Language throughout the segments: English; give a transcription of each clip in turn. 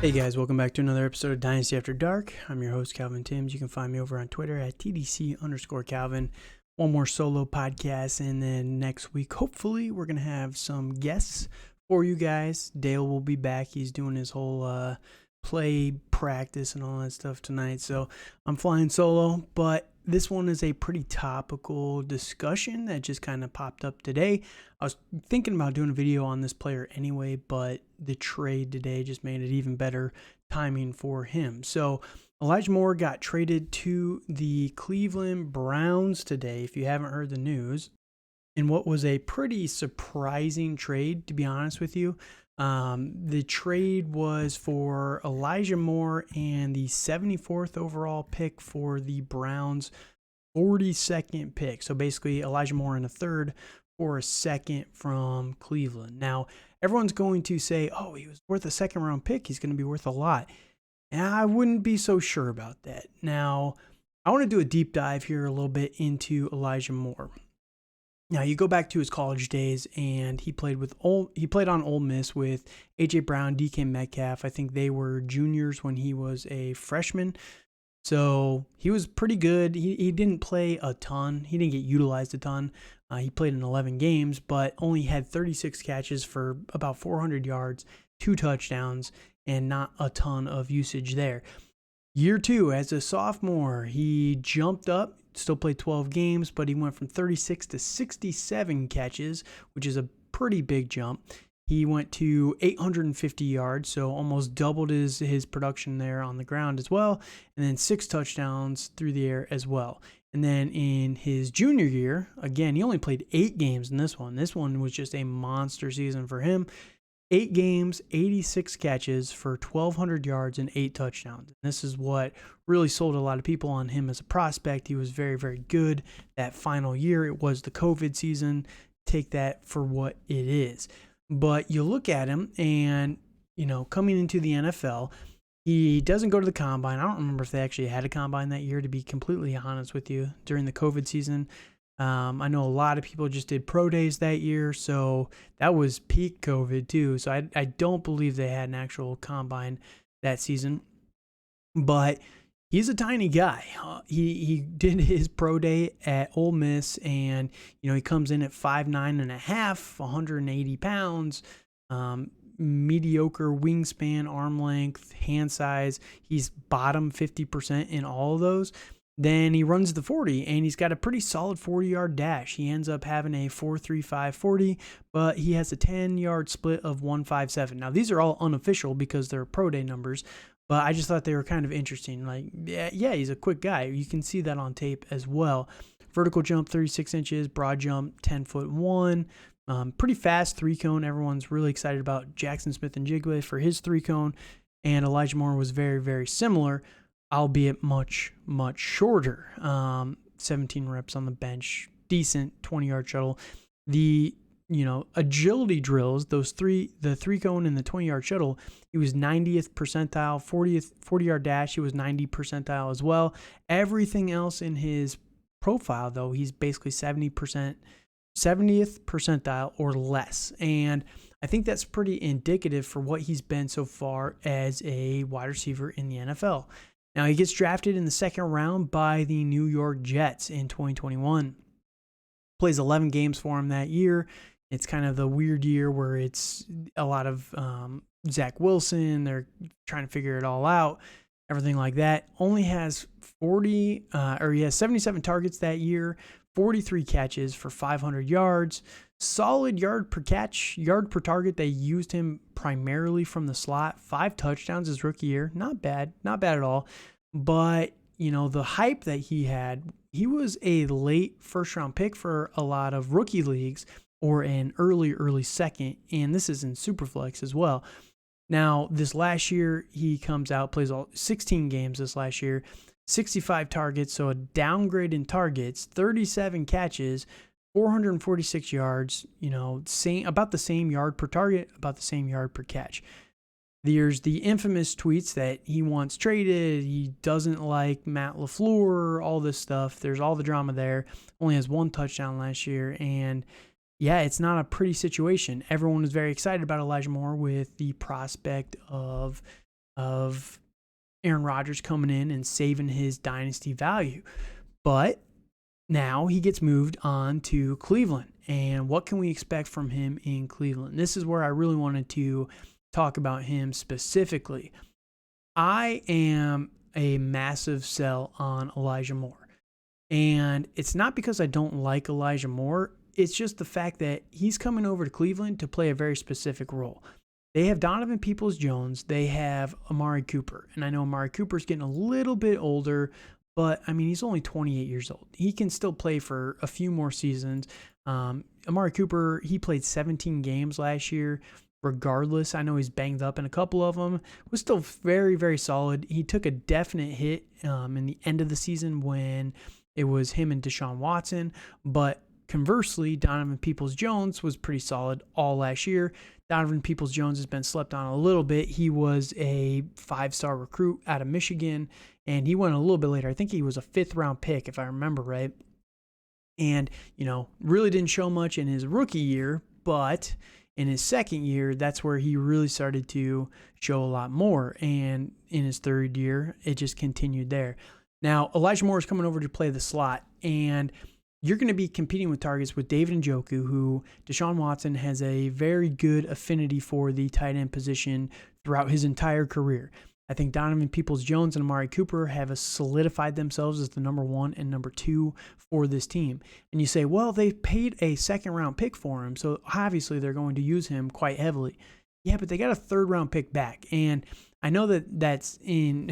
Hey guys, welcome back to another episode of Dynasty After Dark. I'm your host, Calvin Timms. You can find me over on Twitter at TDC_Calvin. One more solo podcast, and then next week, hopefully, we're going to have some guests for you guys. Dale will be back. He's doing his whole play practice and all that stuff tonight, so I'm flying solo, but this one is a pretty topical discussion that just kind of popped up today. I was thinking about doing a video on this player anyway, but the trade today just made it even better timing for him. So Elijah Moore got traded to the Cleveland Browns today, if you haven't heard the news, in what was a pretty surprising trade, to be honest with you. The trade was for Elijah Moore and the 74th overall pick for the Browns' 42nd pick. So basically Elijah Moore and a third for a second from Cleveland. Now, everyone's going to say, oh, he was worth a second round pick. He's going to be worth a lot. And I wouldn't be so sure about that. Now, I want to do a deep dive here a little bit into Elijah Moore. Now, you go back to his college days, and he played on Ole Miss with A.J. Brown, DK Metcalf. I think they were juniors when he was a freshman. So he was pretty good. He didn't play a ton. He didn't get utilized a ton. He played in 11 games, but only had 36 catches for about 400 yards, 2 touchdowns, and not a ton of usage there. Year 2, as a sophomore, he jumped up, still played 12 games, but he went from 36 to 67 catches, which is a pretty big jump. He went to 850 yards, so almost doubled his production there on the ground as well, and then 6 touchdowns through the air as well. And then in his junior year, again, he only played 8 games in this one. This one was just a monster season for him. 8 games, 86 catches for 1,200 yards and 8 touchdowns. And this is what really sold a lot of people on him as a prospect. He was very, very good that final year. It was the COVID season. Take that for what it is. But you look at him and, coming into the NFL, he doesn't go to the combine. I don't remember if they actually had a combine that year, to be completely honest with you, during the COVID season. I know a lot of people just did pro days that year, so that was peak COVID too. So I don't believe they had an actual combine that season. But he's a tiny guy. He did his pro day at Ole Miss, and he comes in at 5'9.5", 180 pounds, mediocre wingspan, arm length, hand size. He's bottom 50% in all of those. Then he runs the 40, and he's got a pretty solid 40-yard dash. He ends up having a 4.35 40, but he has a 10-yard split of 1.57. Now, these are all unofficial because they're pro day numbers, but I just thought they were kind of interesting. Like, yeah, he's a quick guy. You can see that on tape as well. Vertical jump, 36 inches. Broad jump, 10'1". Pretty fast 3-cone. Everyone's really excited about Jackson Smith-Njigba for his 3-cone, and Elijah Moore was very, very similar, albeit much, much shorter. 17 reps on the bench, decent 20-yard shuttle. The agility drills, the 3-cone and the 20-yard shuttle, he was 90th percentile. 40-yard dash, he was 90 percentile as well. Everything else in his profile, though, he's basically 70th percentile or less. And I think that's pretty indicative for what he's been so far as a wide receiver in the NFL. Now, he gets drafted in the second round by the New York Jets in 2021. Plays 11 games for him that year. It's kind of the weird year where it's a lot of Zach Wilson. They're trying to figure it all out, everything like that. Only has he has 77 targets that year, 43 catches for 500 yards. Solid yard per catch, yard per target. They used him primarily from the slot. 5 touchdowns his rookie year. Not bad at all. But, the hype that he had, he was a late first-round pick for a lot of rookie leagues, or an early second, and this is in Superflex as well. Now, this last year, he comes out, plays all 16 games this last year, 65 targets, so a downgrade in targets, 37 catches, 446 yards, about the same yard per target, about the same yard per catch. There's the infamous tweets that he wants traded, he doesn't like Matt LaFleur, all this stuff. There's all the drama there. Only has 1 touchdown last year, and yeah, it's not a pretty situation. Everyone was very excited about Elijah Moore with the prospect of of Aaron Rodgers coming in and saving his dynasty value. But now he gets moved on to Cleveland. And what can we expect from him in Cleveland? This is where I really wanted to talk about him specifically. I am a massive sell on Elijah Moore. And it's not because I don't like Elijah Moore. It's just the fact that he's coming over to Cleveland to play a very specific role. They have Donovan Peoples-Jones. They have Amari Cooper. And I know Amari Cooper's getting a little bit older, but I mean, he's only 28 years old. He can still play for a few more seasons. Amari Cooper, he played 17 games last year. Regardless, I know he's banged up in a couple of them, was still very, very solid. He took a definite hit in the end of the season when it was him and Deshaun Watson, but conversely, Donovan Peoples-Jones was pretty solid all last year. Donovan Peoples-Jones has been slept on a little bit. He was a 5-star recruit out of Michigan, and he went a little bit later. I think he was a 5th-round pick, if I remember right. And, really didn't show much in his rookie year, but in his second year, that's where he really started to show a lot more. And in his third year, it just continued there. Now, Elijah Moore is coming over to play the slot, and you're going to be competing with targets with David Njoku, who Deshaun Watson has a very good affinity for the tight end position throughout his entire career. I think Donovan Peoples-Jones and Amari Cooper have solidified themselves as the number 1 and number 2 for this team. And you say, well, they paid a 2nd-round pick for him, so obviously they're going to use him quite heavily. Yeah, but they got a 3rd-round pick back. And I know that that's in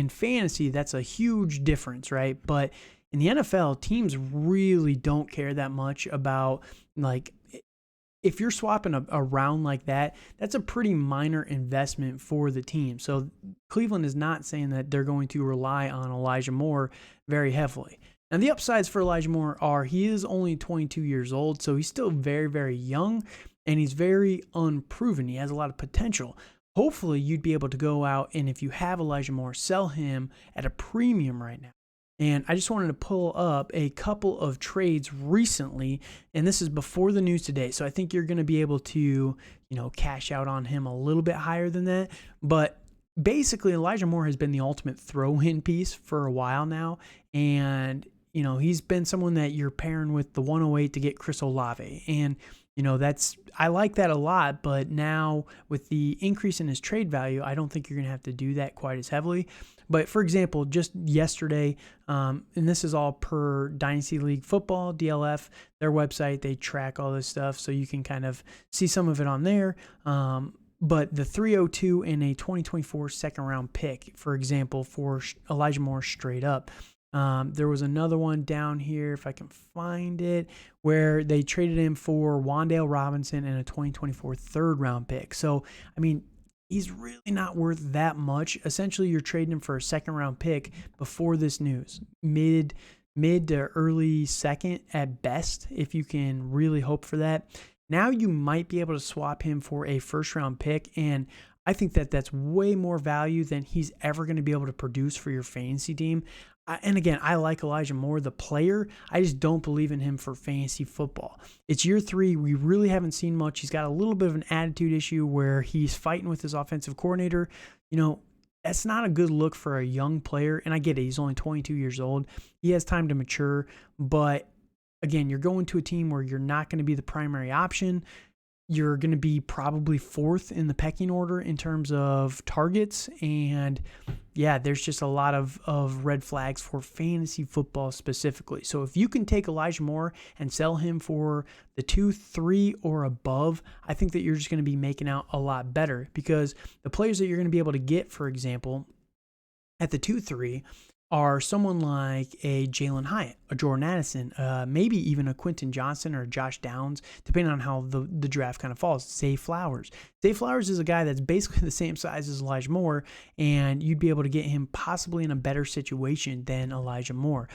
fantasy, that's a huge difference, right? But in the NFL, teams really don't care that much about, if you're swapping a round like that, that's a pretty minor investment for the team. So Cleveland is not saying that they're going to rely on Elijah Moore very heavily. And the upsides for Elijah Moore are he is only 22 years old, so he's still very, very young, and he's very unproven. He has a lot of potential. Hopefully, you'd be able to go out, and if you have Elijah Moore, sell him at a premium right now. And I just wanted to pull up a couple of trades recently, and this is before the news today. So I think you're going to be able to, cash out on him a little bit higher than that. But basically, Elijah Moore has been the ultimate throw-in piece for a while now. And, he's been someone that you're pairing with the 108 to get Chris Olave. And, I like that a lot. But now with the increase in his trade value, I don't think you're going to have to do that quite as heavily. But for example, just yesterday, and this is all per Dynasty League Football, DLF, their website, they track all this stuff, so you can kind of see some of it on there. But the 302 in a 2024 2nd-round pick, for example, for Elijah Moore straight up. There was another one down here, if I can find it, where they traded him for Wan'Dale Robinson and a 2024 3rd-round pick. So, I mean, he's really not worth that much. Essentially, you're trading him for a 2nd-round pick before this news. Mid to early 2nd at best, if you can really hope for that. Now you might be able to swap him for a 1st-round pick, and I think that that's way more value than he's ever going to be able to produce for your fantasy team. And again, I like Elijah Moore, the player. I just don't believe in him for fantasy football. It's year 3. We really haven't seen much. He's got a little bit of an attitude issue where he's fighting with his offensive coordinator. That's not a good look for a young player. And I get it. He's only 22 years old. He has time to mature. But again, you're going to a team where you're not going to be the primary option. You're going to be probably 4th in the pecking order in terms of targets. And yeah, there's just a lot of red flags for fantasy football specifically. So if you can take Elijah Moore and sell him for the 2, 3 or above, I think that you're just going to be making out a lot better, because the players that you're going to be able to get, for example, at the 2, 3 are someone like a Jalen Hyatt, a Jordan Addison, maybe even a Quentin Johnson or Josh Downs, depending on how the draft kind of falls. Zay Flowers. Zay Flowers is a guy that's basically the same size as Elijah Moore, and you'd be able to get him possibly in a better situation than Elijah Moore.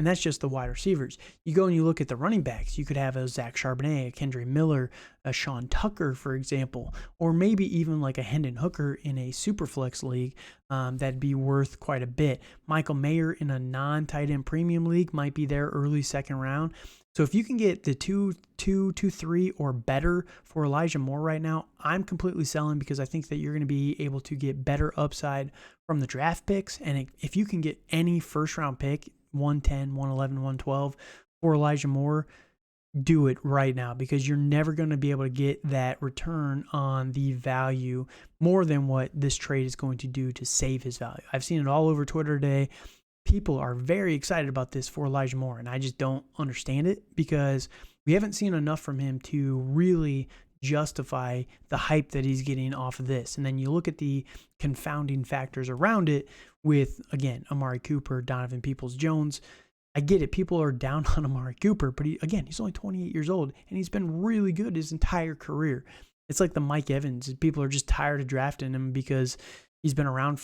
And that's just the wide receivers. You go and you look at the running backs. You could have a Zach Charbonnet, a Kendre Miller, a Sean Tucker, for example, or maybe even like a Hendon Hooker in a super flex league. That'd be worth quite a bit. Michael Mayer in a non-tight end premium league might be there early second round. So if you can get the 2-3 or better for Elijah Moore right now, I'm completely selling, because I think that you're going to be able to get better upside from the draft picks. And if you can get any first round pick, 110, 111, 112 for Elijah Moore, do it right now, because you're never going to be able to get that return on the value more than what this trade is going to do to save his value. I've seen it all over Twitter today. People are very excited about this for Elijah Moore, and I just don't understand it, because we haven't seen enough from him to really justify the hype that he's getting off of this. And then you look at the confounding factors around it with, again, Amari Cooper, Donovan Peoples-Jones. I get it. People are down on Amari Cooper, but he's only 28 years old, and he's been really good his entire career. It's like the Mike Evans. People are just tired of drafting him because he's been around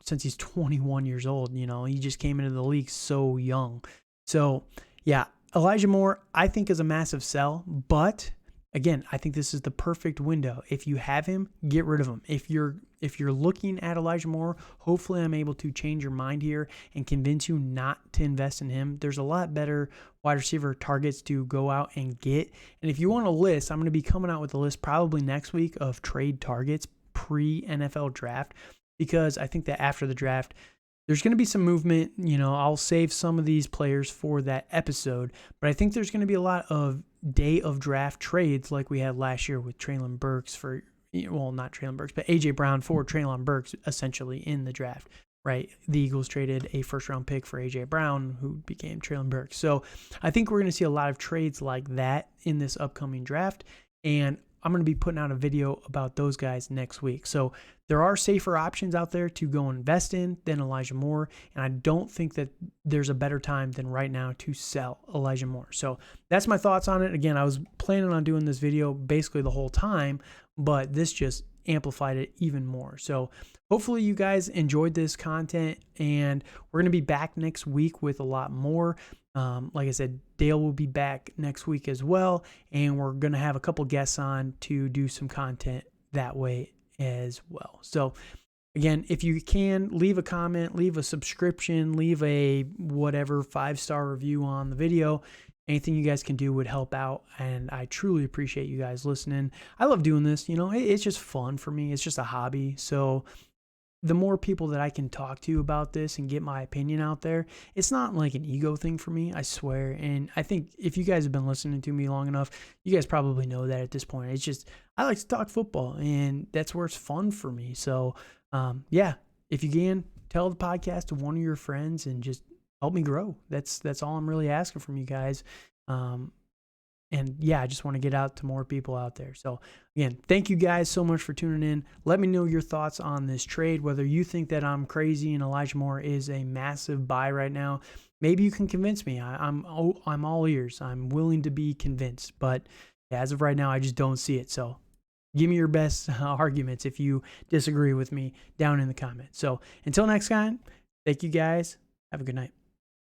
since he's 21 years old. He just came into the league so young. So, yeah, Elijah Moore, I think, is a massive sell. But, again, I think this is the perfect window. If you have him, get rid of him. If you're looking at Elijah Moore, hopefully I'm able to change your mind here and convince you not to invest in him. There's a lot better wide receiver targets to go out and get. And if you want a list, I'm going to be coming out with a list probably next week of trade targets pre-NFL draft, because I think that after the draft, there's going to be some movement. I'll save some of these players for that episode, but I think there's going to be a lot of day of draft trades like we had last year with Treylon Burks not Treylon Burks, but A.J. Brown for Treylon Burks essentially in the draft, right? The Eagles traded a first-round pick for A.J. Brown, who became Treylon Burks. So I think we're going to see a lot of trades like that in this upcoming draft, and I'm going to be putting out a video about those guys next week. So there are safer options out there to go invest in than Elijah Moore, and I don't think that there's a better time than right now to sell Elijah Moore. So that's my thoughts on it. Again, I was planning on doing this video basically the whole time, but this just amplified it even more. So hopefully you guys enjoyed this content, and we're going to be back next week with a lot more. Like I said, Dale will be back next week as well, and we're going to have a couple guests on to do some content that way as well. So again, if you can, leave a comment, leave a subscription, leave a whatever 5-star review on the video. Anything you guys can do would help out, and I truly appreciate you guys listening. I love doing this. It's just fun for me. It's just a hobby. So the more people that I can talk to about this and get my opinion out there, it's not like an ego thing for me, I swear. And I think if you guys have been listening to me long enough, you guys probably know that at this point. It's just, I like to talk football, and that's where it's fun for me. So, yeah, if you can, tell the podcast to one of your friends and just help me grow. That's all I'm really asking from you guys. And yeah, I just want to get out to more people out there. So again, thank you guys so much for tuning in. Let me know your thoughts on this trade, whether you think that I'm crazy and Elijah Moore is a massive buy right now. Maybe you can convince me. I'm all ears. I'm willing to be convinced, but as of right now, I just don't see it. So give me your best arguments if you disagree with me down in the comments. So until next time, thank you guys. Have a good night.